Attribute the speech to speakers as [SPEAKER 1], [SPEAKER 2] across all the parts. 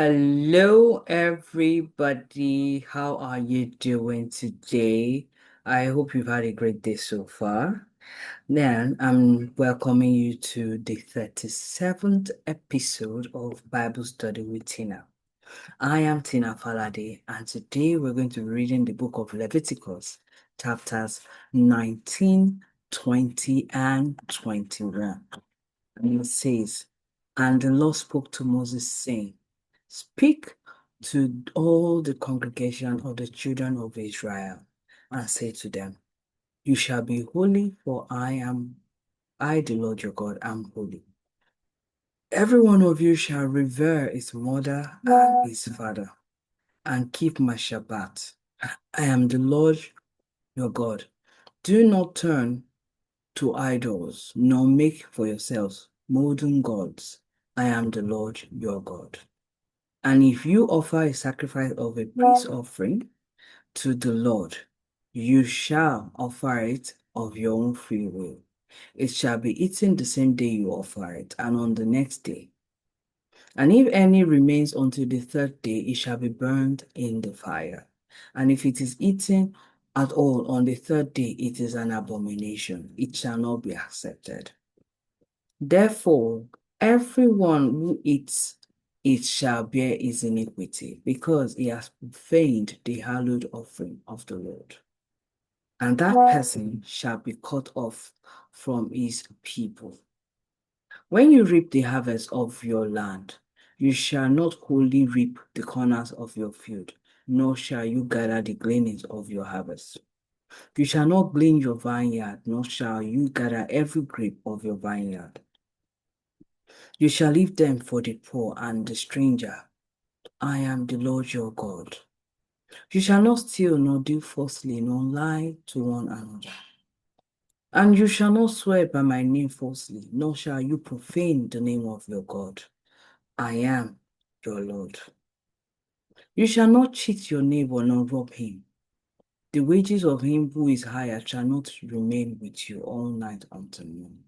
[SPEAKER 1] Hello, everybody. How are you doing today? I hope you've had a great day so far. Then I'm welcoming you to the 37th episode of Bible Study with Tina. I am Tina Falade, and today we're going to be reading the book of Leviticus, chapters 19, 20, and 21. And it says, And the Lord spoke to Moses, saying, Speak to all the congregation of the children of Israel, and say to them, You shall be holy, for I, the Lord your God, am holy. Every one of you shall revere his mother and his father, and keep my Shabbat. I am the Lord your God. Do not turn to idols, nor make for yourselves molten gods. I am the Lord your God. And if you offer a sacrifice of a peace offering to the Lord, you shall offer it of your own free will. It shall be eaten the same day you offer it, and on the next day. And if any remains until the third day, it shall be burned in the fire. And if it is eaten at all on the third day, it is an abomination. It shall not be accepted. Therefore, everyone who eats it shall bear his iniquity, because he has profaned the hallowed offering of the Lord. And that person shall be cut off from his people. When you reap the harvest of your land, you shall not wholly reap the corners of your field, nor shall you gather the gleanings of your harvest. You shall not glean your vineyard, nor shall you gather every grape of your vineyard. You shall leave them for the poor and the stranger. I am the Lord your God. You shall not steal, nor deal falsely, nor lie to one another. And you shall not swear by my name falsely, nor shall you profane the name of your God. I am your Lord. You shall not cheat your neighbor, nor rob him. The wages of him who is hired shall not remain with you all night until noon.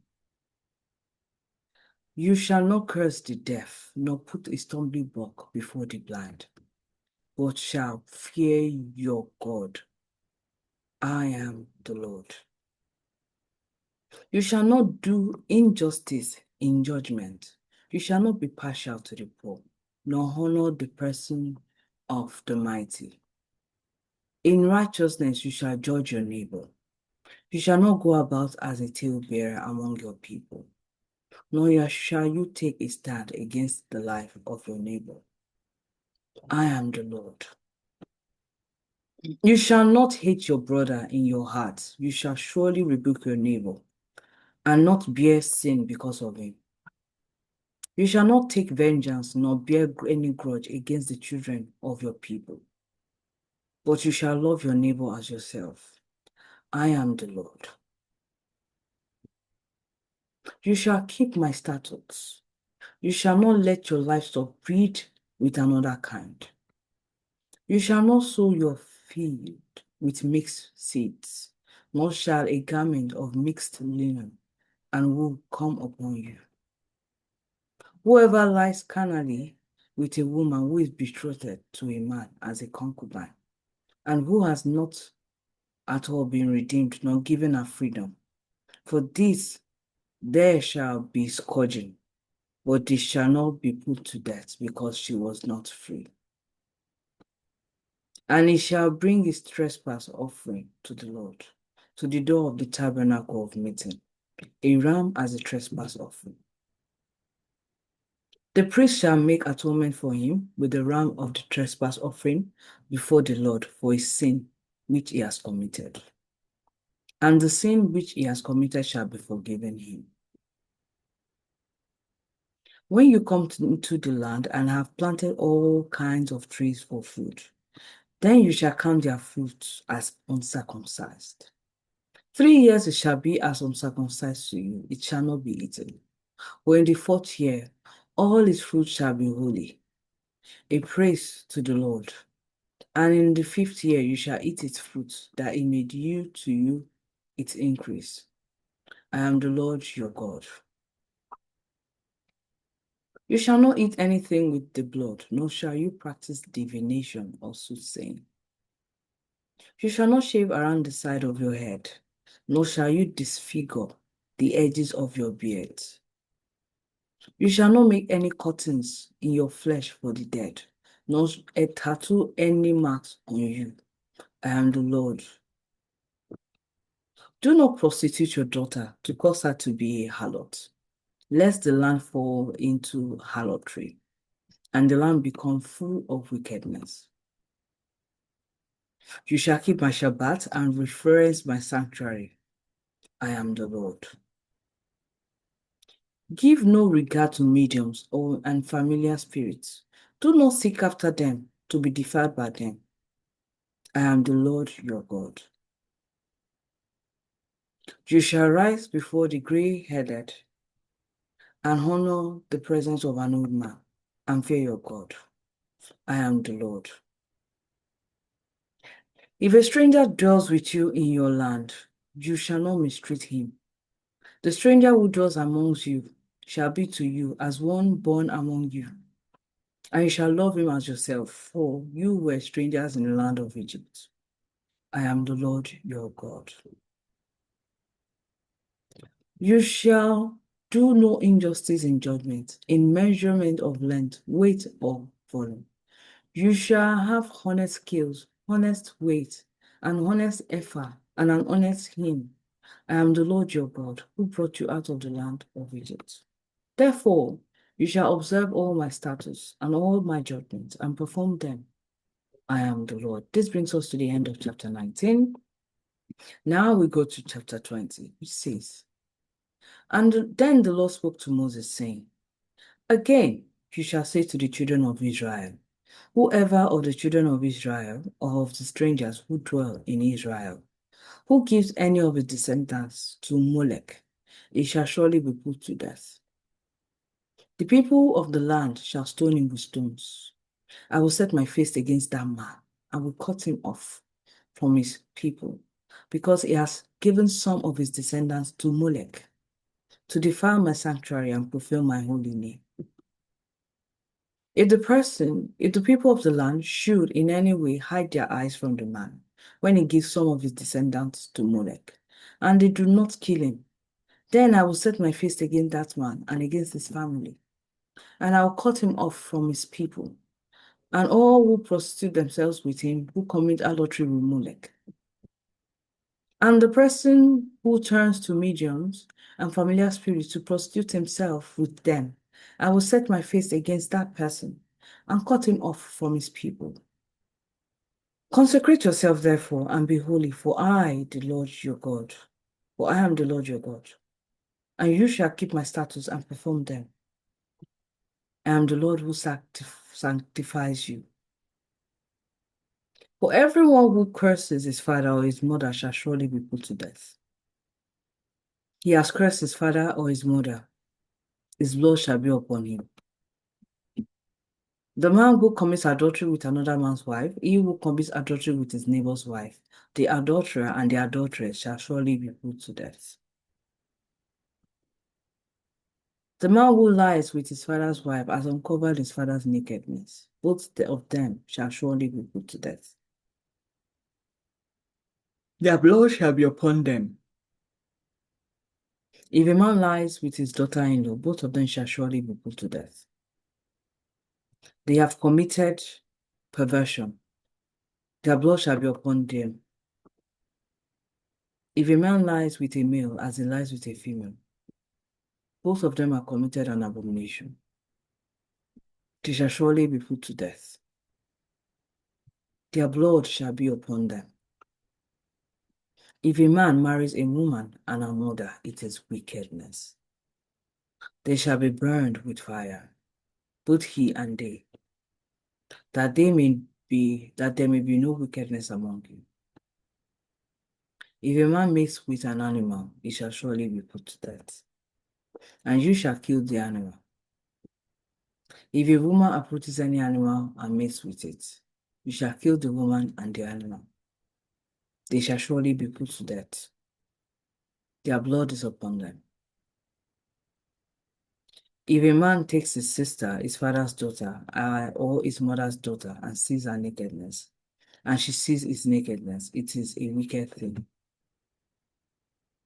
[SPEAKER 1] You shall not curse the deaf, nor put a stumbling block before the blind, but shall fear your God. I am the Lord. You shall not do injustice in judgment. You shall not be partial to the poor, nor honor the person of the mighty. In righteousness you shall judge your neighbor. You shall not go about as a talebearer among your people, nor shall you take a stand against the life of your neighbor. I am the Lord. You shall not hate your brother in your heart. You shall surely rebuke your neighbor, and not bear sin because of him. You shall not take vengeance, nor bear any grudge against the children of your people, but you shall love your neighbor as yourself. I am the Lord. You shall keep my statutes. You shall not let your livestock breed with another kind. You shall not sow your field with mixed seeds, nor shall a garment of mixed linen and wool come upon you. Whoever lies carnally with a woman who is betrothed to a man as a concubine, and who has not at all been redeemed nor given her freedom, for this there shall be scourging, but this shall not be put to death, because she was not free. And he shall bring his trespass offering to the Lord, to the door of the tabernacle of meeting, a ram as a trespass offering. The priest shall make atonement for him with the ram of the trespass offering before the Lord for his sin which he has committed. And the sin which he has committed shall be forgiven him. When you come into the land and have planted all kinds of trees for food, then you shall count their fruits as uncircumcised. 3 years it shall be as uncircumcised to you, it shall not be eaten. But in the 4th year, all its fruit shall be holy, a praise to the Lord. And in the 5th year you shall eat its fruit, that it may yield to you its increase. I am the Lord your God. You shall not eat anything with the blood, nor shall you practice divination or soothsaying. You shall not shave around the side of your head, nor shall you disfigure the edges of your beard. You shall not make any cuttings in your flesh for the dead, nor tattoo any marks on you. I am the Lord. Do not prostitute your daughter to cause her to be a harlot, lest the land fall into harlotry, and the land become full of wickedness. You shall keep my Shabbat and reverence my sanctuary. I am the Lord. Give no regard to mediums and familiar spirits. Do not seek after them to be defiled by them. I am the Lord your God. You shall rise before the gray-headed and honor the presence of an old man and fear your God. I am the Lord. If a stranger dwells with you in your land, you shall not mistreat him. The stranger who dwells amongst you shall be to you as one born among you, and you shall love him as yourself, for you were strangers in the land of Egypt. I am the Lord your God. You shall do no injustice in judgment, in measurement of length, weight, or volume. You shall have honest scales, honest weight, an honest ephah, and an honest hin. I am the Lord your God, who brought you out of the land of Egypt. Therefore, you shall observe all my statutes and all my judgments and perform them. I am the Lord. This brings us to the end of chapter 19. Now we go to chapter 20, which says, And then the Lord spoke to Moses, saying, Again, you shall say to the children of Israel, whoever of the children of Israel or of the strangers who dwell in Israel, who gives any of his descendants to Molech, he shall surely be put to death. The people of the land shall stone him with stones. I will set my face against that man. I will cut him off from his people, because he has given some of his descendants to Molech, to defile my sanctuary and profane my holy name. If the people of the land should in any way hide their eyes from the man, when he gives some of his descendants to Molech, and they do not kill him, then I will set my face against that man and against his family, and I will cut him off from his people, and all who prostitute themselves with him, who commit adultery with Molech. And the person who turns to mediums and familiar spirits to prostitute himself with them, I will set my face against that person and cut him off from his people. Consecrate yourself, therefore, and be holy, for I, am the Lord your God, and you shall keep my statutes and perform them. I am the Lord who sanctifies you. For everyone who curses his father or his mother shall surely be put to death. He has cursed his father or his mother, his blood shall be upon him. The man who commits adultery with another man's wife, he who commits adultery with his neighbor's wife, the adulterer and the adulteress shall surely be put to death. The man who lies with his father's wife has uncovered his father's nakedness. Both of them shall surely be put to death. Their blood shall be upon them. If a man lies with his daughter-in-law, both of them shall surely be put to death. They have committed perversion. Their blood shall be upon them. If a man lies with a male as he lies with a female, both of them have committed an abomination. They shall surely be put to death. Their blood shall be upon them. If a man marries a woman and her mother, it is wickedness. They shall be burned with fire, both he and they, that there may be no wickedness among you. If a man mates with an animal, he shall surely be put to death, and you shall kill the animal. If a woman approaches any animal and mates with it, you shall kill the woman and the animal. They shall surely be put to death. Their blood is upon them. If a man takes his sister, his father's daughter, or his mother's daughter, and sees her nakedness, and she sees his nakedness, it is a wicked thing,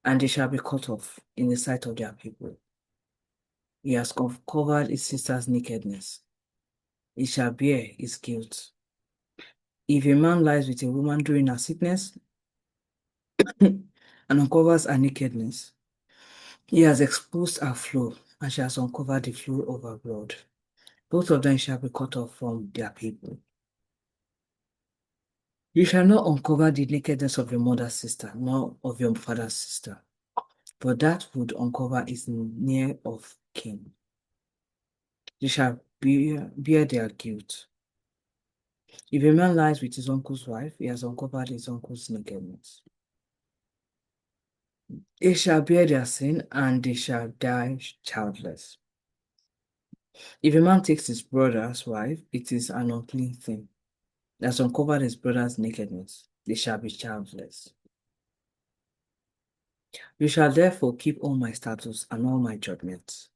[SPEAKER 1] and they shall be cut off in the sight of their people. He has covered his sister's nakedness. He shall bear his guilt. If a man lies with a woman during her sickness and uncovers her nakedness, he has exposed her flow, and she has uncovered the flow of her blood. Both of them shall be cut off from their people. You shall not uncover the nakedness of your mother's sister, nor of your father's sister, for that would uncover is near of kin. You shall bear their guilt. If a man lies with his uncle's wife, he has uncovered his uncle's nakedness. They shall bear their sin, and they shall die childless. If a man takes his brother's wife, it is an unclean thing. He has uncovered his brother's nakedness. They shall be childless. You shall therefore keep all my statutes and all my judgments,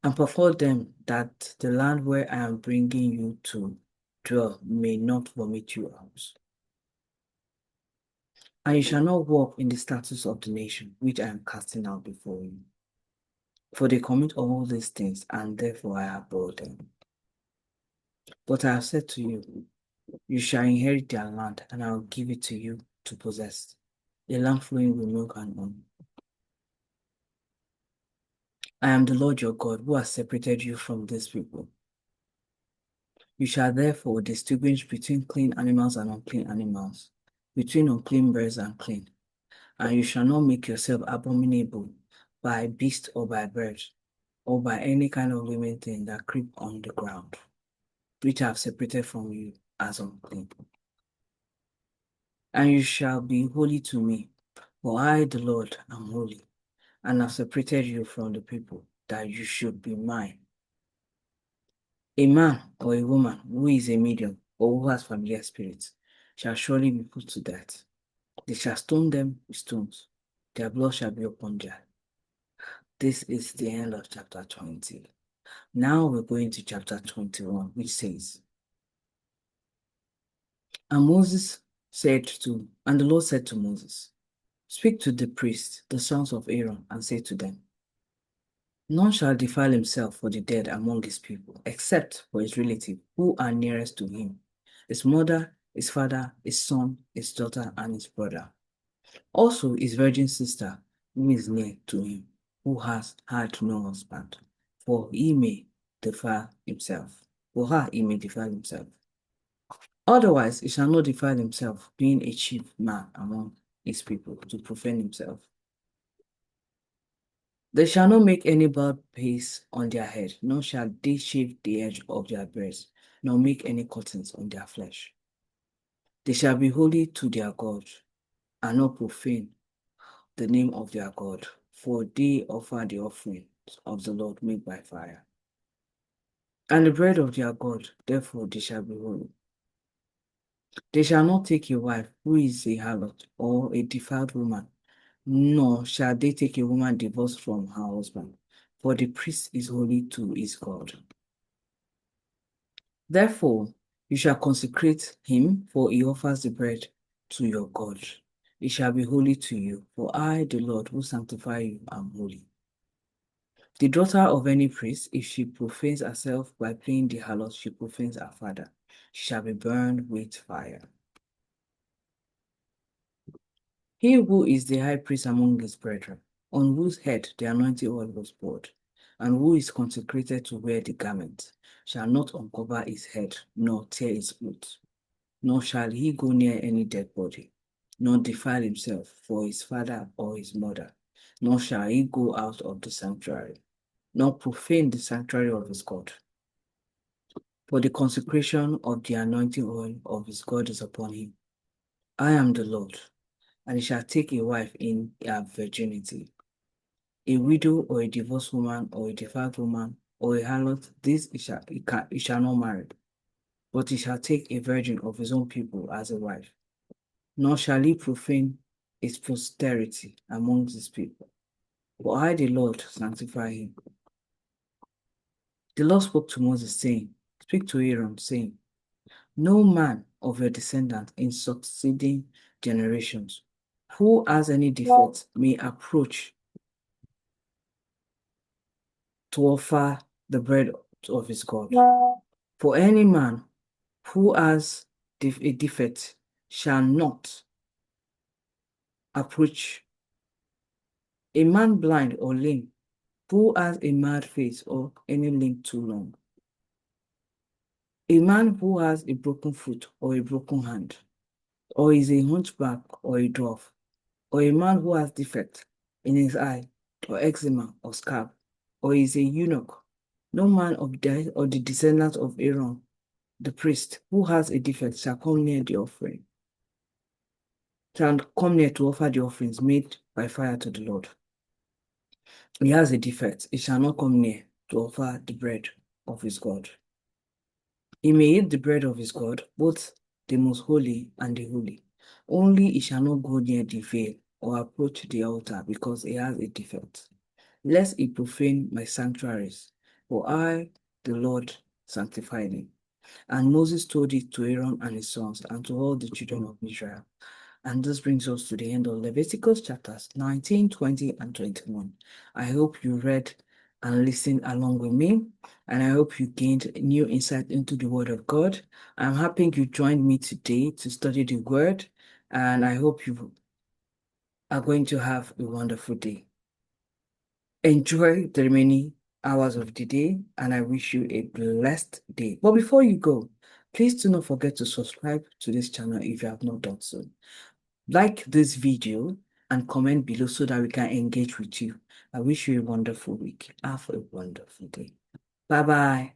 [SPEAKER 1] and perform them, that the land where I am bringing you to dwell may not vomit you out. And you shall not walk in the statutes of the nation which I am casting out before you. For they commit all these things, and therefore I abhor them. But I have said to you, you shall inherit their land, and I will give it to you to possess, a land flowing with milk and honey. I am the Lord your God, who has separated you from these people. You shall therefore distinguish between clean animals and unclean animals, between unclean birds and clean. And you shall not make yourself abominable by beast or by bird, or by any kind of living thing that creep on the ground, which I have separated from you as unclean. And you shall be holy to me, for I, the Lord, am holy, and have separated you from the people, that you should be mine. A man or a woman who is a medium or who has familiar spirits shall surely be put to death. They shall stone them with stones. Their blood shall be upon their. This is the end of chapter 20. Now we're going to chapter 21, which says, And the Lord said to Moses, Speak to the priests, the sons of Aaron, and say to them, None shall defile himself for the dead among his people, except for his relatives who are nearest to him, his mother, his father, his son, his daughter, and his brother. Also his virgin sister, who is near to him, who has had no husband, for he may defile himself. For her he may defile himself. Otherwise he shall not defile himself, being a chief man among his people, to profane himself. They shall not make any bald paste on their head, nor shall they shave the edge of their beards, nor make any cuttings on their flesh. They shall be holy to their God, and not profane the name of their God, for they offer the offerings of the Lord made by fire. And the bread of their God, therefore they shall be holy. They shall not take a wife who is a harlot or a defiled woman, nor shall they take a woman divorced from her husband, for the priest is holy to his God. Therefore, you shall consecrate him, for he offers the bread to your God. He shall be holy to you, for I, the Lord, who sanctify you, am holy. The daughter of any priest, if she profanes herself by playing the harlot, she profanes her father. She shall be burned with fire. He who is the high priest among his brethren, on whose head the anointing oil was poured, and who is consecrated to wear the garment, shall not uncover his head, nor tear his clothes, nor shall he go near any dead body, nor defile himself for his father or his mother, nor shall he go out of the sanctuary, nor profane the sanctuary of his God. For the consecration of the anointing oil of his God is upon him. I am the Lord, and he shall take a wife in her virginity. A widow or a divorced woman or a defiled woman or a harlot, this he shall not marry, but he shall take a virgin of his own people as a wife. Nor shall he profane his posterity among his people. For I, the Lord, sanctify him. The Lord spoke to Moses, saying, Speak to Aaron, saying, No man of your descendants in succeeding generations who has any defect may approach to offer the bread of his God. For any man who has a defect shall not approach a man blind or lame who has a mad face or any limb too long, a man who has a broken foot or a broken hand, or is a hunchback or a dwarf, or a man who has defect in his eye, or eczema or scab, or is a eunuch. No man of the descendants of Aaron, the priest, who has a defect shall come near the offering, shall come near to offer the offerings made by fire to the Lord. He has a defect, he shall not come near to offer the bread of his God. He may eat the bread of his God, both the most holy and the holy. Only he shall not go near the veil or approach the altar because he has a defect, lest he profane my sanctuaries. For I, the Lord, sanctified him. And Moses told it to Aaron and his sons and to all the children of Israel. And this brings us to the end of Leviticus chapters 19, 20, and 21. I hope you read and listened along with me, and I hope you gained new insight into the Word of God. I'm happy you joined me today to study the Word, and I hope you are going to have a wonderful day. Enjoy the remaining hours of the day, and I wish you a blessed day. But before you go, please do not forget to subscribe to this channel if you have not done so. Like this video and comment below so that we can engage with you. I wish you a wonderful week. Have a wonderful day. Bye-bye.